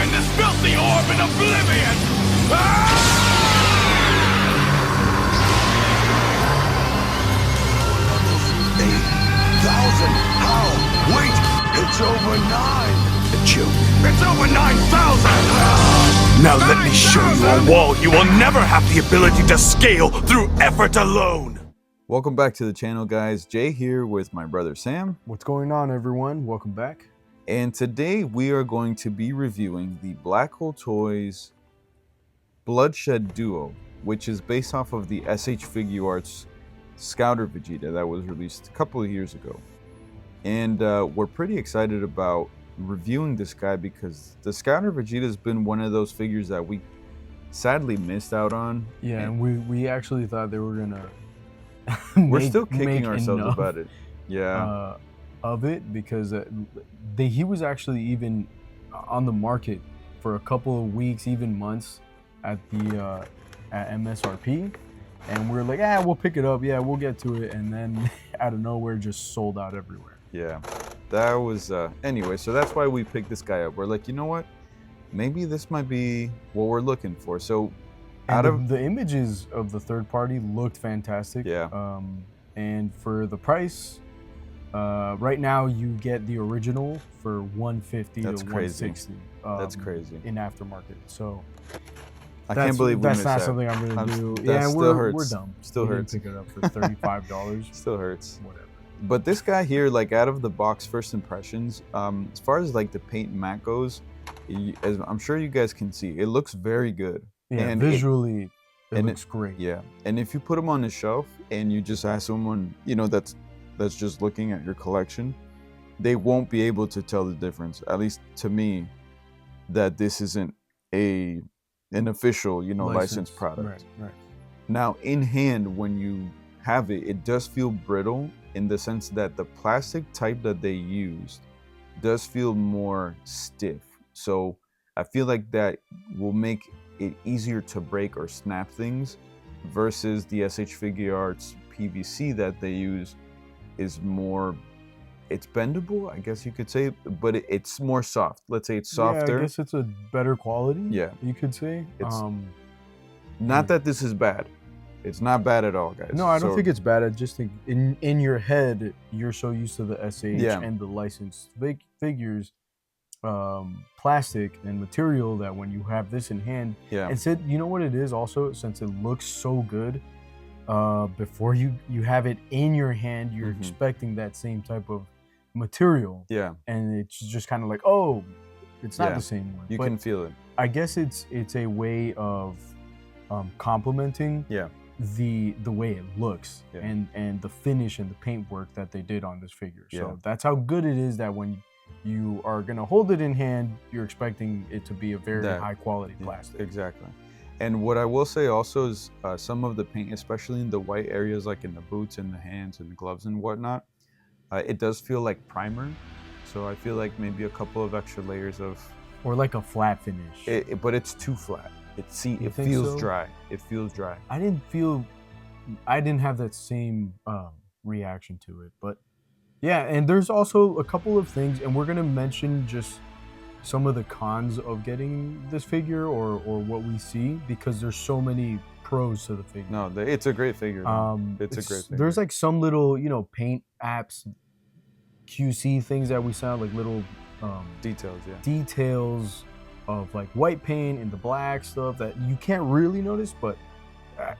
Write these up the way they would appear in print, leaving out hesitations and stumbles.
join this filthy orb in oblivion! Ah! 8,000? How? Wait! It's over 9! A joke. It's over 9,000! Now let me show you a wall you will never have the ability to scale through effort alone! Welcome back to the channel, guys. Jay here with my brother Sam. What's going on, everyone? Welcome back. And today we are going to be reviewing the Black Hole Toys Bloodshed Duo, which is based off of the SH Figuarts Scouter Vegeta that was released a couple of years ago. And we're pretty excited about reviewing this guy because the Scouter Vegeta has been one of those figures that we sadly missed out on. Yeah, and we actually thought they were gonna we're still kicking ourselves about it. Yeah. Of it because he was actually even on the market for a couple of weeks, even months at the at MSRP, and we're like, we'll pick it up, we'll get to it, and then out of nowhere, just sold out everywhere. Yeah, that was anyway. So that's why we picked this guy up. We're like, you know what? Maybe this might be what we're looking for. So, the images of the third party looked fantastic. Yeah. And for the price. Right now, you get the original for $150 to $160. That's crazy in aftermarket. So I can't believe that's not something I'm gonna do. We're dumb. Still hurts. Pick it up for $35. Still hurts. Whatever. But this guy here, like out of the box, first impressions, as far as like the paint and mat goes, as I'm sure you guys can see, it looks very good. Yeah, and visually, it looks great. Yeah, and if you put them on the shelf and you just ask someone, that's just looking at your collection, they won't be able to tell the difference, at least to me, that this isn't an official, licensed product. Right. Now, in hand, when you have it, it does feel brittle in the sense that the plastic type that they used does feel more stiff. So I feel like that will make it easier to break or snap things versus the SH Figuarts PVC that they use is more, it's bendable, I guess you could say, but it's more soft. Let's say it's softer. Yeah, I guess it's a better quality. Yeah, you could say. It's not that this is bad. It's not bad at all, guys. No, I don't think it's bad. I just think in your head, you're so used to the SH and the licensed figures, plastic and material, that when you have this in hand, and said, you know what it is also, since it looks so good, before you have it in your hand, you're expecting that same type of material. Yeah. And it's just kind of like, oh, it's not the same one. You can feel it. I guess it's a way of complementing the way it looks and the finish and the paintwork that they did on this figure. So that's how good it is, that when you are gonna hold it in hand, you're expecting it to be a very high quality plastic. Exactly. And what I will say also is some of the paint, especially in the white areas, like in the boots and the hands and the gloves and whatnot, it does feel like primer. So I feel like maybe a couple of extra layers of... Or like a flat finish. But it's too flat. It feels dry. It feels dry. I didn't have that same reaction to it. But yeah, and there's also a couple of things, and we're going to mention just some of the cons of getting this figure or what we see, because there's so many pros to the figure. No, it's a great figure. It's a great figure. There's like some little, paint apps, QC things that we saw, like little details of like white paint and the black stuff that you can't really notice, but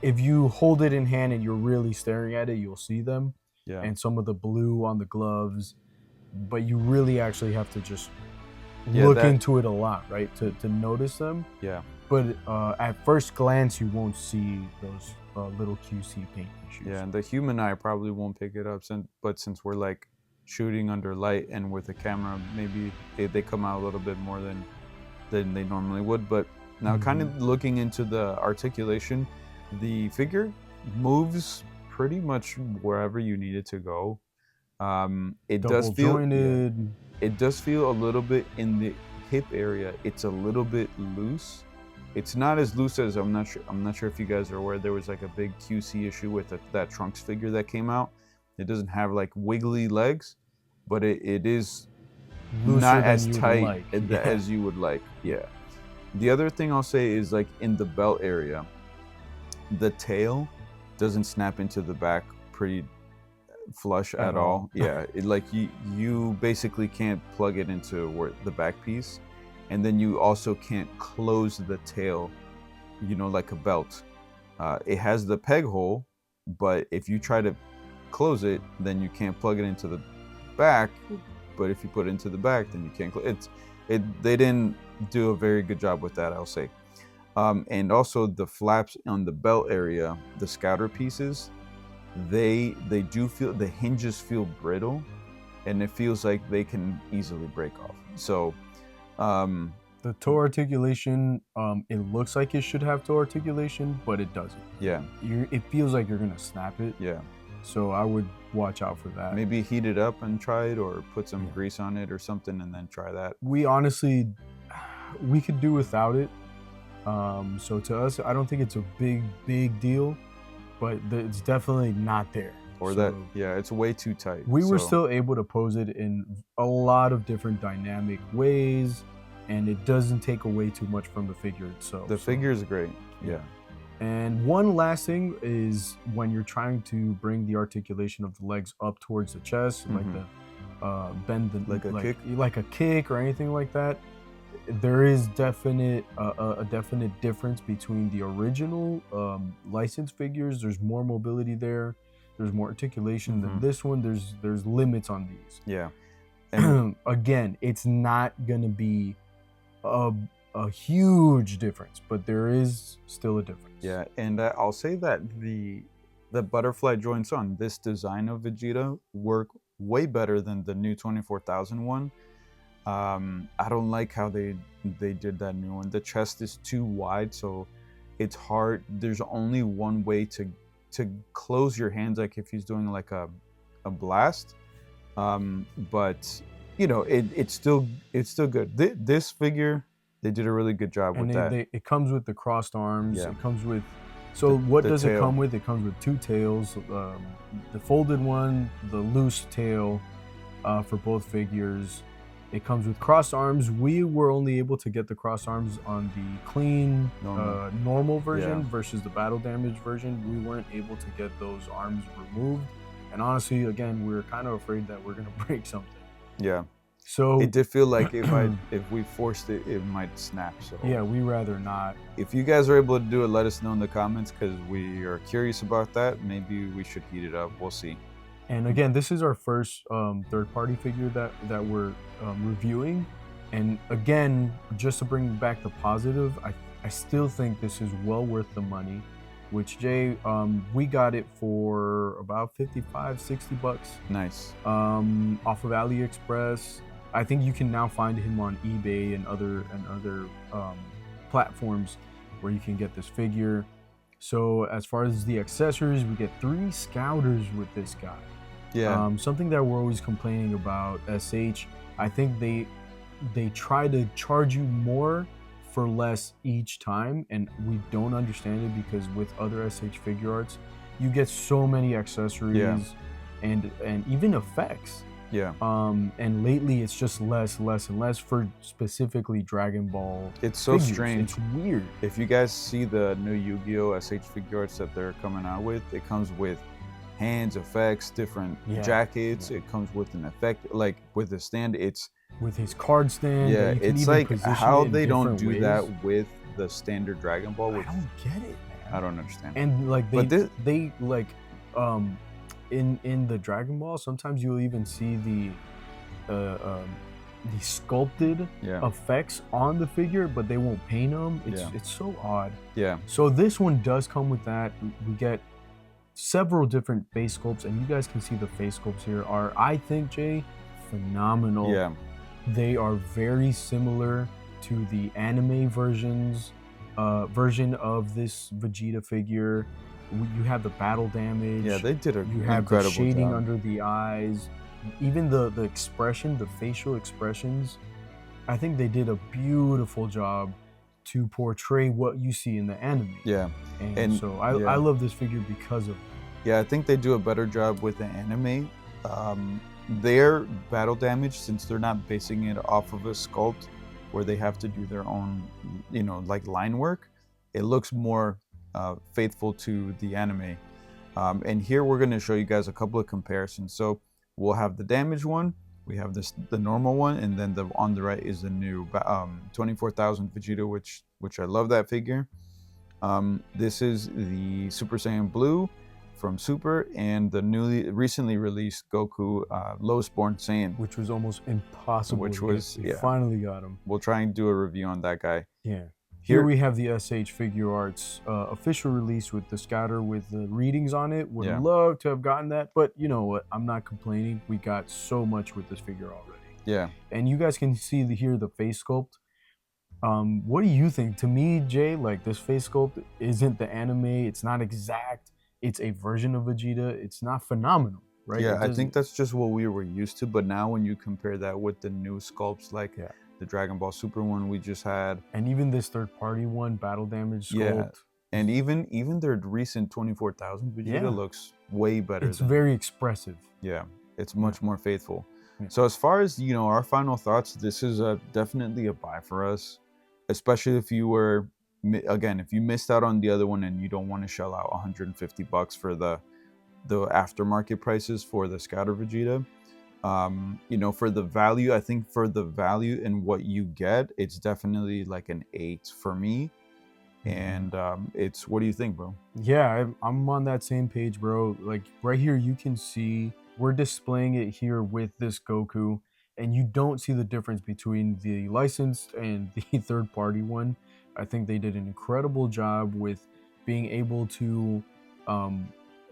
if you hold it in hand and you're really staring at it, you'll see them. Yeah. And some of the blue on the gloves, but you really actually have to just look into it a lot, right, to notice them. Yeah. But at first glance, you won't see those little QC paint issues. Yeah, and the human eye probably won't pick it up, but since we're like shooting under light and with a camera, maybe they come out a little bit more than they normally would. But now kind of looking into the articulation, the figure moves pretty much wherever you need it to go. It does feel jointed. It does feel a little bit in the hip area. It's a little bit loose. It's not as loose as I'm not sure if you guys are aware. There was like a big QC issue with that Trunks figure that came out. It doesn't have like wiggly legs, but it is looser not than as you would tight like. as you would like. Yeah. The other thing I'll say is like in the belt area, the tail doesn't snap into the back pretty flush at all. Yeah, like you basically can't plug it into where the back piece, and then you also can't close the tail, like a belt. It has the peg hole, but if you try to close it, then you can't plug it into the back. But if you put it into the back, then you can't. They didn't do a very good job with that, I'll say. And also the flaps on the belt area, the scouter pieces, they do feel, the hinges feel brittle, and it feels like they can easily break off. So the toe articulation, it looks like it should have toe articulation, but it doesn't. Yeah. It feels like you're gonna snap it. Yeah. So I would watch out for that. Maybe heat it up and try it, or put some grease on it or something, and then try that. We honestly, we could do without it. So to us, I don't think it's a big deal, but it's definitely not there. Or so it's way too tight. We were still able to pose it in a lot of different dynamic ways, and it doesn't take away too much from the figure itself. The figure is great. Yeah. And one last thing is when you're trying to bring the articulation of the legs up towards the chest, like the bend the like a kick or anything like that. There is a definite difference between the original licensed figures. There's more mobility there. There's more articulation than this one. There's limits on these. Yeah. And again, it's not gonna be a huge difference, but there is still a difference. Yeah, and I'll say that the butterfly joints on this design of Vegeta work way better than the new 24,000 one. I don't like how they did that new one. The chest is too wide, so it's hard. There's only one way to close your hands, like if he's doing like a blast. But it's still good. This figure, they did a really good job with that. It comes with the crossed arms. Yeah. It comes with. So what does it come with? It comes with two tails. The folded one, the loose tail, for both figures. It comes with crossed arms. We were only able to get the crossed arms on the clean, normal version versus the battle damage version. We weren't able to get those arms removed. And honestly, again, we were kind of afraid that we're gonna break something. Yeah. So it did feel like if we forced it, it might snap. So yeah, we rather not. If you guys are able to do it, let us know in the comments, because we are curious about that. Maybe we should heat it up. We'll see. And again, this is our first third-party figure that we're reviewing. And again, just to bring back the positive, I still think this is well worth the money. Which Jay, we got it for about 55, 60 bucks. Nice. Off of AliExpress. I think you can now find him on eBay and other platforms where you can get this figure. So as far as the accessories, we get 3 scouters with this guy. Yeah. Something that we're always complaining about, SH. I think they try to charge you more for less each time, and we don't understand it, because with other SH figure arts, you get so many accessories and even effects. Yeah. And lately it's just less and less for specifically Dragon Ball. It's so figures. strange. It's weird. If you guys see the new Yu-Gi-Oh! SH figure arts that they're coming out with, it comes with hands, effects, different jackets. It comes with an effect, like with the stand. It's with his card stand. Yeah, it's like how they don't do ways. That with the standard Dragon Ball. I don't get it, man. I don't understand. And like they like in the Dragon Ball, sometimes you'll even see the sculpted effects on the figure, but they won't paint them. It's so odd. Yeah. So this one does come with that. We get several different face sculpts, and you guys can see the face sculpts here are, I think, Jay, phenomenal. Yeah. They are very similar to the anime version of this Vegeta figure. You have the battle damage. Yeah, they did a You have the incredible shading job. under the eyes. Even the expression, the facial expressions. I think they did a beautiful job to portray what you see in the anime. Yeah. And so I love this figure because of it. Yeah, I think they do a better job with the anime. their battle damage, since they're not basing it off of a sculpt where they have to do their own, like line work, it looks more faithful to the anime. And here we're going to show you guys a couple of comparisons. So we'll have the damage one, we have the normal one, and then on the right is the new 24,000 Vegeta, which I love that figure. This is the Super Saiyan Blue from Super, and the recently released Goku Lowest Born Saiyan, which was almost impossible. Which was finally got him. We'll try and do a review on that guy. Yeah. Here we have the SH Figure Arts official release with the scatter with the readings on it. Would love to have gotten that, but you know what? I'm not complaining. We got so much with this figure already. Yeah. And you guys can see here the face sculpt. What do you think? To me, Jay, like this face sculpt isn't the anime. It's not exact. It's a version of Vegeta. It's not phenomenal, right? Yeah, I think that's just what we were used to. But now when you compare that with the new sculpts, like the Dragon Ball Super one we just had, and even this third-party one, Battle Damage sculpt, and even their recent 24,000 Vegeta looks way better. It's very expressive. Yeah, it's much more faithful. Yeah. So as far as our final thoughts, this is definitely a buy for us, especially if you were if you missed out on the other one and you don't want to shell out $150 for the aftermarket prices for the Scatter Vegeta. For the value, I think for the value and what you get, it's definitely like an 8 for me. And what do you think, bro? Yeah, I'm on that same page, bro. Like right here, you can see we're displaying it here with this Goku, and you don't see the difference between the licensed and the third-party one. I think they did an incredible job with being able to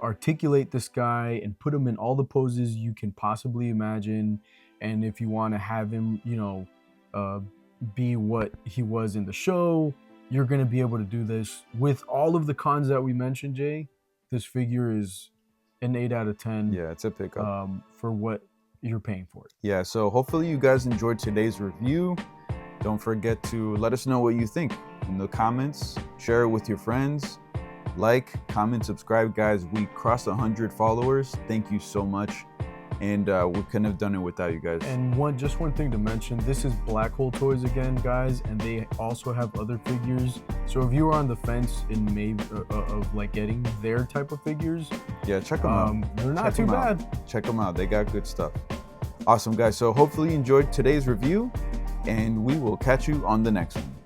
articulate this guy and put him in all the poses you can possibly imagine. And if you want to have him, be what he was in the show, you're going to be able to do this with all of the cons that we mentioned, Jay. This figure is an 8 out of 10. Yeah, it's a pickup for what you're paying for it. Yeah, so hopefully you guys enjoyed today's review. Don't forget to let us know what you think in the comments. Share it with your friends. Like, comment, subscribe, guys. We crossed 100 followers. Thank you so much. And we couldn't have done it without you guys. And just one thing to mention, this is Black Hole Toys again, guys, and they also have other figures. So if you are on the fence in maybe of like getting their type of figures, check them out. They're not too bad. Check them out. They got good stuff. Awesome, guys. So hopefully you enjoyed today's review, and we will catch you on the next one.